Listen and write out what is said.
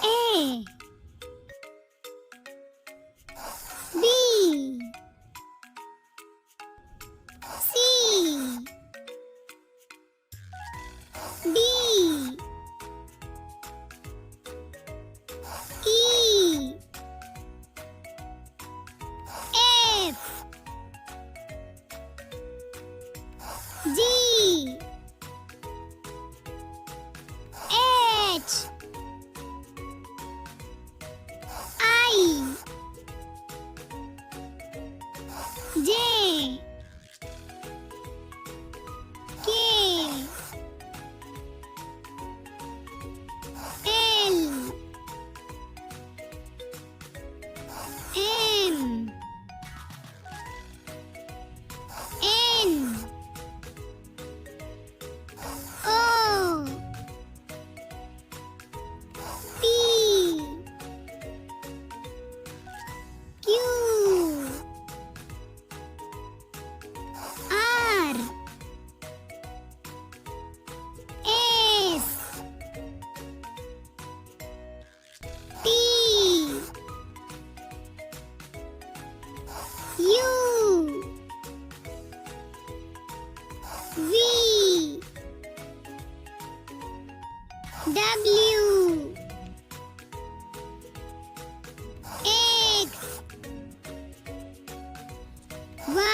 A B C D E F G H I J K L M N O P Q R S T U V W X Y